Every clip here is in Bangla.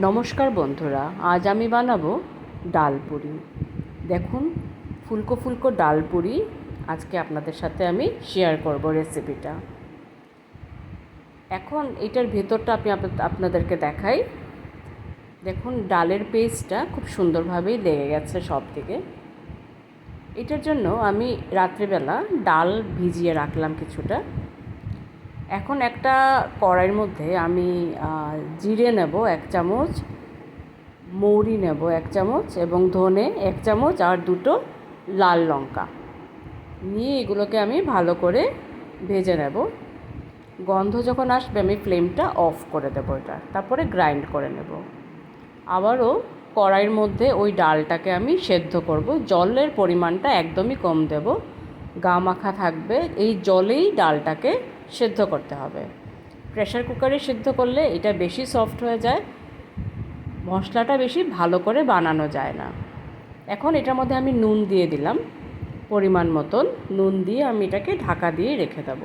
নমস্কার বন্ধুরা, আজ আমি বানাবো ডাল পুরি। দেখুন, ফুলকো ফুলকো ডাল পুরি আজকে আপনাদের সাথে আমি শেয়ার করব রেসিপিটা। এখন এটার ভেতরটা আপনাদেরকে দেখাই। দেখুন, ডালের পেস্টটা খুব সুন্দরভাবেই লেগে গেছে সব দিকে। এটার জন্য আমি রাত্রিবেলা ডাল ভিজিয়ে রাখলাম কিছুটা। এখন একটা কড়াইয়ের মধ্যে আমি জিরে নেব 1 চামচ, মৌরি নেব 1 চামচ এবং ধনে 1 চামচ আর 2টো লাল লঙ্কা নিয়ে এগুলোকে আমি ভালো করে ভেজে নেব। গন্ধ যখন আসবে আমি ফ্লেমটা অফ করে দেবো এটা, তারপরে গ্রাইন্ড করে নেব। আবারও কড়াইয়ের মধ্যে ওই ডালটাকে আমি সেদ্ধ করব। জলের পরিমাণটা একদমই কম দেব, গা মাখা থাকবে। এই জলেই ডালটাকে সেদ্ধ করতে হবে। প্রেসার কুকারে সেদ্ধ করলে এটা বেশি সফট হয়ে যায়, মশলাটা বেশি ভালো করে বানানো যায় না। এখন এটার মধ্যে আমি নুন দিয়ে দিলাম, পরিমাণ মতন নুন দিয়ে আমি এটাকে ঢাকা দিয়ে রেখে দেব।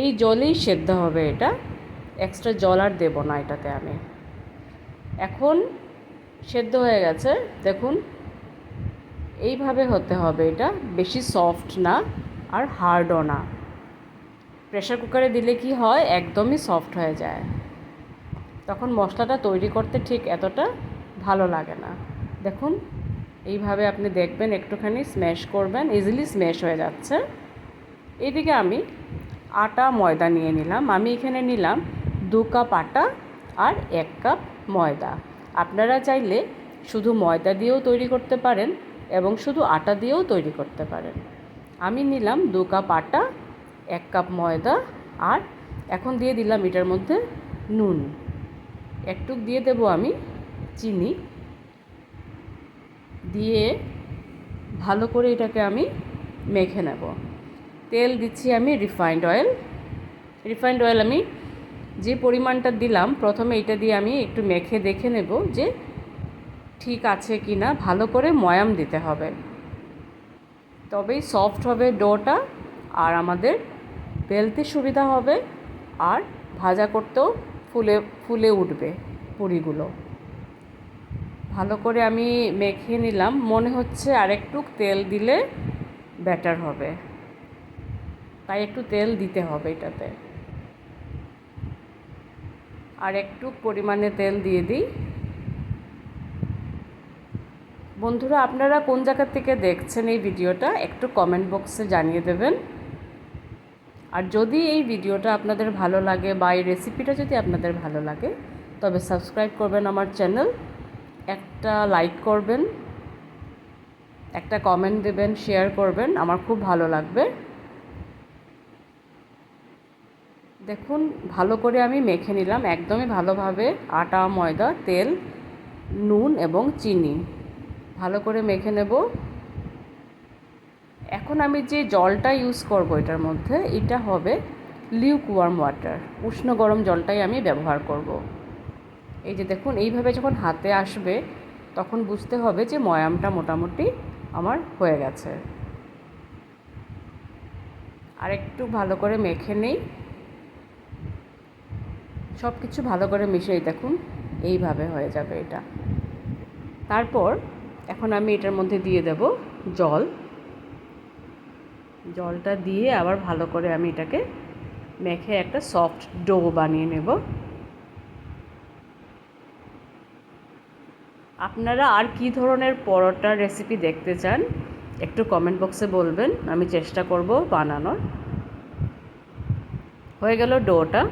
এই জলেই সেদ্ধ হবে এটা, এক্সট্রা জল আর দেবো না এটাতে আমি। এখন সেদ্ধ হয়ে গেছে, দেখুন এইভাবে হতে হবে। এটা বেশি সফট না আর হার্ডও না। প্রেসার কুকারে দিলে কি হয়, একদমই সফট হয়ে যায়, তখন মশলাটা তৈরি করতে ঠিক এতটা ভালো লাগে না। দেখুন এইভাবে আপনি দেখবেন, একটুখানি স্ম্যাশ করবেন, ইজিলি স্ম্যাশ হয়ে যাচ্ছে। এইদিকে আমি আটা ময়দা নিয়ে নিলাম। আমি এখানে নিলাম 2 কাপ আটা আর 1 কাপ ময়দা। আপনারা চাইলে শুধু ময়দা দিয়েও তৈরি করতে পারেন এবং শুধু আটা দিয়েও তৈরি করতে পারেন। আমি নিলাম 2 কাপ আটা, 1 কাপ ময়দা, আর এখন দিয়ে দিলাম এটার মধ্যে নুন, একটু দিয়ে দেবো আমি চিনি, দিয়ে ভালো করে এটাকে আমি মেখে নেব। তেল দিচ্ছি আমি রিফাইন্ড অয়েল। আমি যে পরিমাণটা দিলাম প্রথমে, এটা দিয়ে আমি একটু মেখে দেখে নেব যে ঠিক আছে কি না। ভালো করে ময়াম দিতে হবে, তবেই সফট হবে ডোটা, আর আমাদের বেলতে সুবিধা হবে, আর ভাজা করতেও ফুলে ফুলে উঠবে পুরিগুলো। ভালো করে আমি মেখে নিলাম। মনে হচ্ছে আরেকটু তেল দিলে বেটার হবে, তাই একটু তেল দিতে হবে এটাতে। আর একটু পরিমাণে তেল দিয়ে দিই। বন্ধুরা, আপনারা কোন জায়গা থেকে দেখছেন এই ভিডিওটা একটু কমেন্ট বক্সে জানিয়ে দেবেন। আর যদি এই ভিডিওটা আপনাদের ভালো লাগে বা এই রেসিপিটা যদি আপনাদের ভালো লাগে, তবে সাবস্ক্রাইব করবেন আমার চ্যানেল, একটা লাইক করবেন, একটা কমেন্ট দেবেন, শেয়ার করবেন, আমার খুব ভালো লাগবে। দেখুন ভালো করে আমি মেখে নিলাম, একদমই ভালোভাবে আটা, ময়দা, তেল, নুন এবং চিনি ভালো করে মেখে নেব। এখন আমি যে জলটা ইউজ করব এটার মধ্যে, এটা হবে লিউকওয়ার্ম ওয়াটার, উষ্ণ গরম জলটাই আমি ব্যবহার করব। এই যে দেখুন, এইভাবে যখন হাতে আসবে তখন বুঝতে হবে যে ময়ামটা মোটামুটি আমার হয়ে গেছে। আর একটু ভালো করে মেখে নেই, সব কিছু ভালো করে মিশিয়ে দেখুন এইভাবে হয়ে যাবে এটা। তারপর এখন আমি এটার মধ্যে দিয়ে দেব জলটা দিয়ে আবার ভালো করে আমি এটাকে মেখে একটা সফট ডো বানিয়ে নেব। আপনারা আর কি ধরনের পরোটার রেসিপি দেখতে চান একটু কমেন্ট বক্সে বলবেন, আমি চেষ্টা করব বানানোর। হয়ে গেল ডোটা।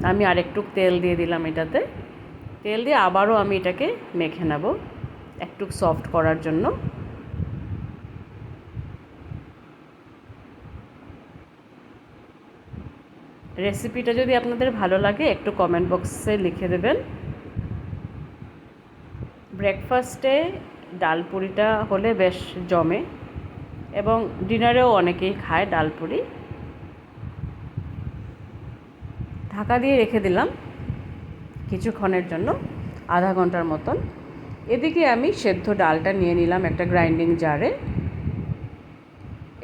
আমি আরেকটু তেল দিয়ে দিলাম এটাতে, তেল দিয়ে আবারও আমি এটাকে মেখে নেব একটু সফট করার জন্য। রেসিপিটা যদি আপনাদের ভালো লাগে একটু কমেন্ট বক্সে লিখে দেবেন। ব্রেকফাস্টে ডাল পুরিটা হলে বেশ জমে, এবং ডিনারেও অনেকেই খায় ডাল পুরি। ঢাকা দিয়ে রেখে দিলাম কিছুক্ষণের জন্য, আধা ঘন্টার মতন। এদিকে আমি সেদ্ধ ডালটা নিয়ে নিলাম একটা গ্রাইন্ডিং জারে।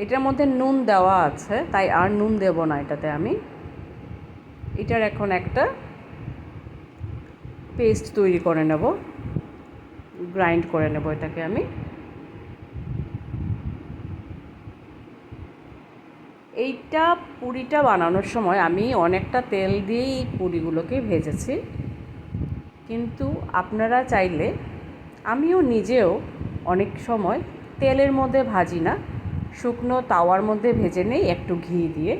এটার মধ্যে নুন দেওয়া আছে, তাই আর নুন দেব না এটাতে আমি। এটার এখন একটা পেস্ট তৈরি করে নেব, গ্রাইন্ড করে নেব এটাকে আমি। এইটা পুরিটা বানানোর সময় আমি অনেকটা তেল দিয়েই পুরিগুলোকে ভেজেছি, কিন্তু আপনারা চাইলে, আমিও নিজেও অনেক সময় তেলের মধ্যে ভাজি না, শুকনো তাওয়ার মধ্যে ভেজে নেই একটু ঘি দিয়ে,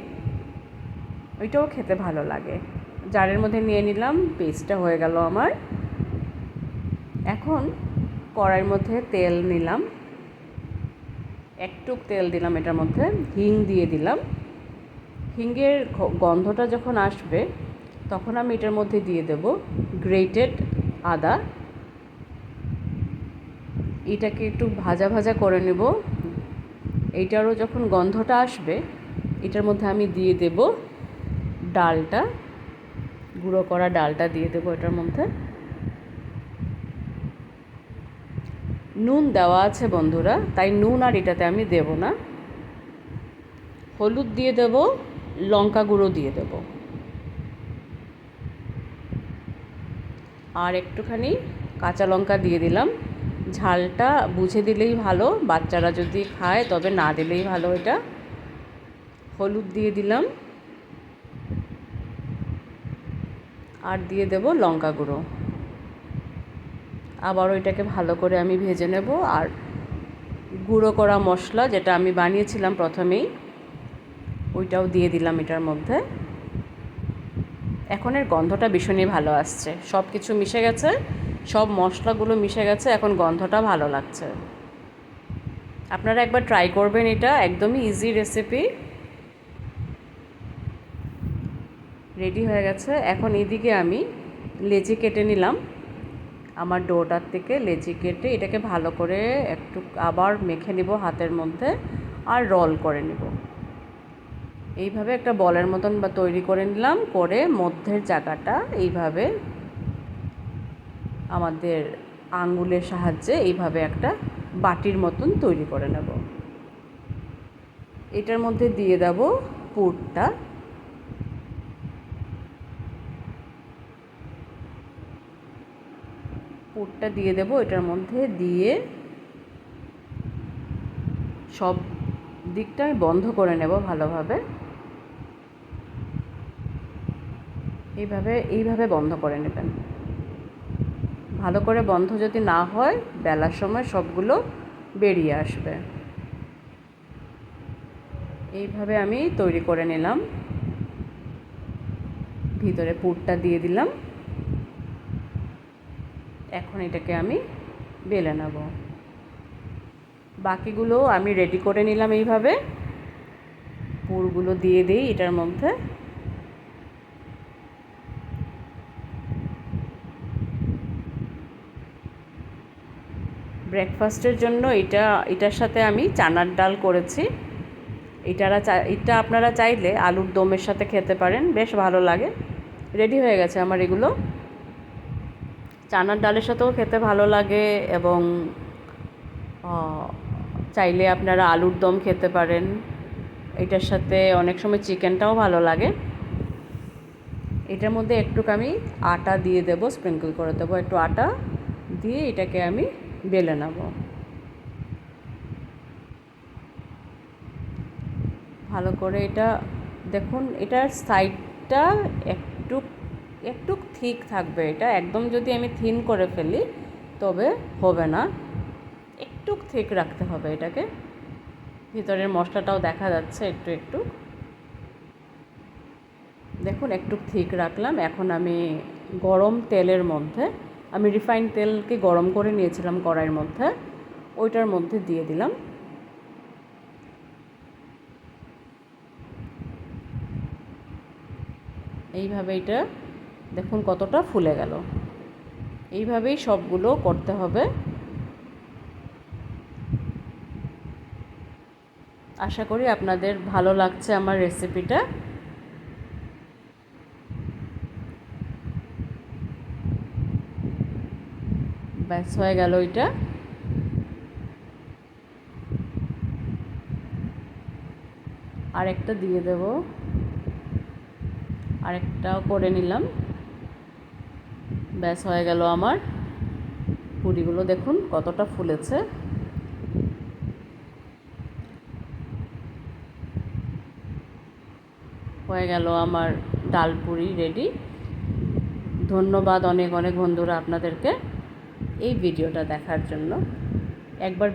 ওইটাও খেতে ভালো লাগে। জারের মধ্যে নিয়ে নিলাম, পেস্টটা হয়ে গেল আমার। এখন কড়াইয়ের মধ্যে তেল নিলাম, একটু তেল দিলাম, এটার মধ্যে হিং দিয়ে দিলাম। হিংয়ের গন্ধটা যখন আসবে তখন আমি এটার মধ্যে দিয়ে দেব গ্রেটেড আদা। এটাকে একটু ভাজা ভাজা করে নেব। এইটারও যখন গন্ধটা আসবে এটার মধ্যে আমি দিয়ে দেব ডালটা, গুঁড়ো করা ডালটা দিয়ে দেবো এটার মধ্যে। নুন দেওয়া আছে বন্ধুরা, তাই নুন আর এটাতে আমি দেব না। হলুদ দিয়ে দেব, লঙ্কা গুঁড়ো দিয়ে দেব, আর একটুখানি কাঁচা লঙ্কা দিয়ে দিলাম। ঝালটা বুঝে দিলেই ভালো, বাচ্চারা যদি খায় তবে না দিলেই ভালো। এটা হলুদ দিয়ে দিলাম, আর দিয়ে দেব লঙ্কা গুঁড়ো। আবারও এটাকে ভালো করে আমি ভেজে নেব। আর গুঁড়ো করা মশলা যেটা আমি বানিয়েছিলাম প্রথমেই, ওইটাও দিয়ে দিলাম এটার মধ্যে। এখন এর গন্ধটা ভীষণই ভালো আসছে, সব কিছু মিশে গেছে, সব মশলাগুলো মিশে গেছে, এখন গন্ধটা ভালো লাগছে। আপনারা একবার ট্রাই করবেন, এটা একদমই ইজি রেসিপি। রেডি হয়ে গেছে। এখন এদিকে আমি লেচি কেটে নিলাম, আমার ডোটার থেকে লেচি কেটে এটাকে ভালো করে একটু আবার মেখে নিব হাতের মধ্যে, আর রোল করে নিব। এইভাবে একটা বলের মতন বা তৈরি করে নিলাম, করে মধ্যের জায়গাটা এইভাবে আমাদের আঙ্গুলের সাহায্যে এইভাবে একটা বাটির মতন তৈরি করে নেব। এটার মধ্যে দিয়ে দেব পুরটা। পুরটা দিয়ে দেব এটার মধ্যে, দিয়ে সব দিকটা আমি বন্ধ করে নেব ভালোভাবে। এইভাবে বন্ধ করে নেবেন। ভালো করে বন্ধ যদি না হয় বেলার সময় সবগুলো বেরিয়ে আসবে। এইভাবে আমি তৈরি করে নিলাম, ভিতরে পুরটা দিয়ে দিলাম। এখন এটাকে আমি বেলে নেব। বাকিগুলো আমি রেডি করে নিলাম। এইভাবে পুরগুলো দিয়ে দিই এটার মধ্যে। ব্রেকফাস্টের জন্য এটার সাথে আমি চানার ডাল করেছি। এটা আপনারা চাইলে আলুর দমের সাথে খেতে পারেন, বেশ ভালো লাগে। রেডি হয়ে গেছে আমার এগুলো। চানার ডালের সাথেও খেতে ভালো লাগে, এবং চাইলে আপনারা আলুর দম খেতে পারেন। এটার সাথে অনেক সময় চিকেনটাও ভালো লাগে। এটার মধ্যে একটু আমি আটা দিয়ে দেবো, স্প্রিঙ্কল করে দেবো একটু আটা দিয়ে, এটাকে আমি বেলে নেব। ভালো করে এটা দেখুন, এটার সাইডটা একটু একটু থিক থাকবে। এটা একদম যদি আমি থিন করে ফেলি তবে হবে না, একটু থিক রাখতে হবে এটাকে। ভিতরের মশলাটাও দেখা যাচ্ছে একটু একটু, দেখুন একটু থিক রাখলাম। এখন আমি গরম তেলের মধ্যে, আমি রিফাইন্ড তেলকে গরম করে নিয়েছিলাম কড়াইয়ের মধ্যে, ওইটার মধ্যে দিয়ে দিলাম। এইভাবে এটা দেখুন কতটা ফুলে গেল। এইভাবেই সবগুলো করতে হবে। আশা করি আপনাদের ভালো লাগছে আমার রেসিপিটা। ব্যাস হয়ে গেল এটা। আরেকটা দিয়ে দেব, আরেকটাও করে নিলাম। ব্যাস হয়ে গেল আমার পুরিগুলো। দেখুন কতটা ফুলেছে। হয়ে গেল আমার ডাল পুরি রেডি। ধন্যবাদ অনেক অনেক বন্ধুরা আপনাদেরকে এই ভিডিওটা দেখার জন্য। একবার